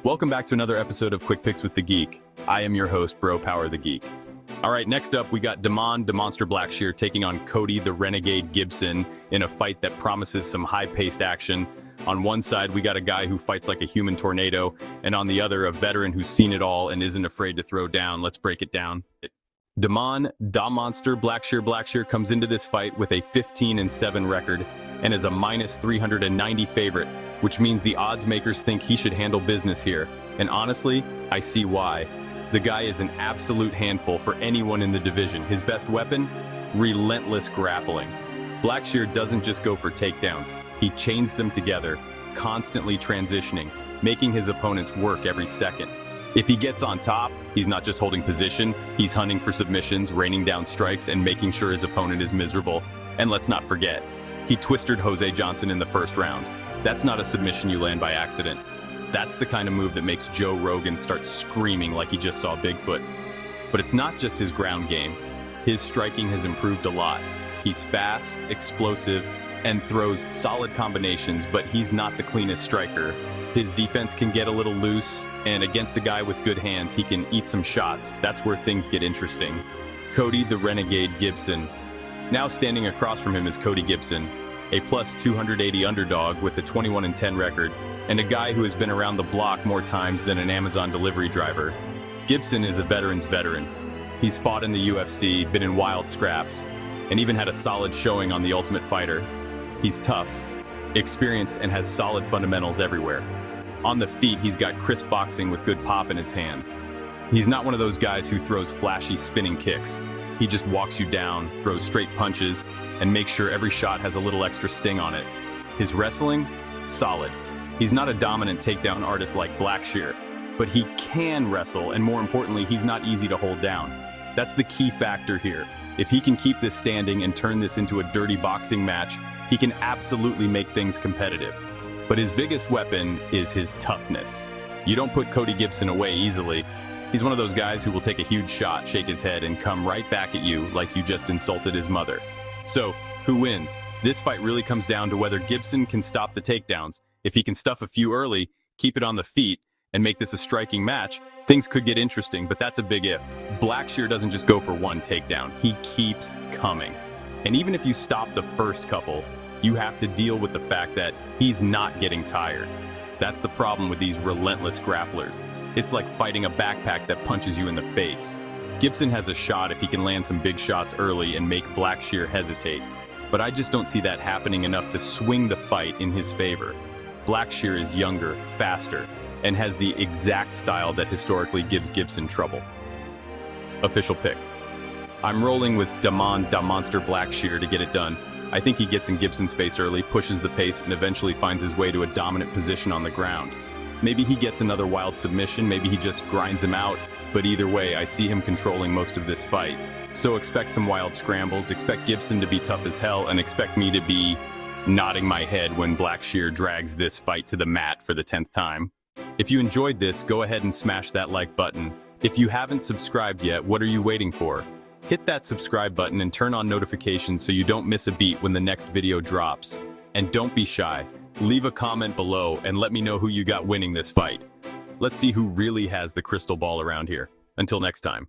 Welcome back to another episode of Quick Picks with the Geek. I am your host, Bro Power the Geek. All right, next up, we got Damon, the Monster Blackshear, taking on Cody, the Renegade Gibson, in a fight that promises some high-paced action. On one side, we got a guy who fights like a human tornado, and on the other, a veteran who's seen it all and isn't afraid to throw down. Let's break it down. Damon, Da Monster Blackshear comes into this fight with a 15-7 record and is a minus 390 favorite, which means the odds makers think he should handle business here. And honestly, I see why. The guy is an absolute handful for anyone in the division. His best weapon? Relentless grappling. Blackshear doesn't just go for takedowns. He chains them together, constantly transitioning, making his opponents work every second. If he gets on top, he's not just holding position, he's hunting for submissions, raining down strikes, and making sure his opponent is miserable. And let's not forget, he twisted Jose Johnson in the first round. That's not a submission you land by accident. That's the kind of move that makes Joe Rogan start screaming like he just saw Bigfoot. But it's not just his ground game. His striking has improved a lot. He's fast, explosive, and throws solid combinations, but he's not the cleanest striker. His defense can get a little loose, and against a guy with good hands, he can eat some shots. That's where things get interesting. Cody, the Renegade Gibson. Now standing across from him is Cody Gibson, a plus 280 underdog with a 21-10 record, and a guy who has been around the block more times than an Amazon delivery driver. Gibson is a veteran's veteran. He's fought in the UFC, been in wild scraps, and even had a solid showing on The Ultimate Fighter. He's tough, experienced, and has solid fundamentals everywhere. On the feet, he's got crisp boxing with good pop in his hands. He's not one of those guys who throws flashy spinning kicks. He just walks you down, throws straight punches, and makes sure every shot has a little extra sting on it. His wrestling? Solid. He's not a dominant takedown artist like Blackshear, but he can wrestle, and more importantly, he's not easy to hold down. That's the key factor here. If he can keep this standing and turn this into a dirty boxing match, he can absolutely make things competitive. But his biggest weapon is his toughness. You don't put Cody Gibson away easily. He's one of those guys who will take a huge shot, shake his head, and come right back at you like you just insulted his mother. So, who wins? This fight really comes down to whether Gibson can stop the takedowns. If he can stuff a few early, keep it on the feet, and make this a striking match, things could get interesting, but that's a big if. Blackshear doesn't just go for one takedown, he keeps coming. And even if you stop the first couple, you have to deal with the fact that he's not getting tired. That's the problem with these relentless grapplers. It's like fighting a backpack that punches you in the face. Gibson has a shot if he can land some big shots early and make Blackshear hesitate, but I just don't see that happening enough to swing the fight in his favor. Blackshear is younger, faster, and has the exact style that historically gives Gibson trouble. Official pick. I'm rolling with Damon, Da Monster Blackshear to get it done. I think he gets in Gibson's face early, pushes the pace, and eventually finds his way to a dominant position on the ground. Maybe he gets another wild submission, maybe he just grinds him out, but either way, I see him controlling most of this fight. So expect some wild scrambles, expect Gibson to be tough as hell, and expect me to be nodding my head when Blackshear drags this fight to the mat for the 10th time. If you enjoyed this, go ahead and smash that like button. If you haven't subscribed yet, what are you waiting for? Hit that subscribe button and turn on notifications so you don't miss a beat when the next video drops. And don't be shy. Leave a comment below and let me know who you got winning this fight. Let's see who really has the crystal ball around here. Until next time.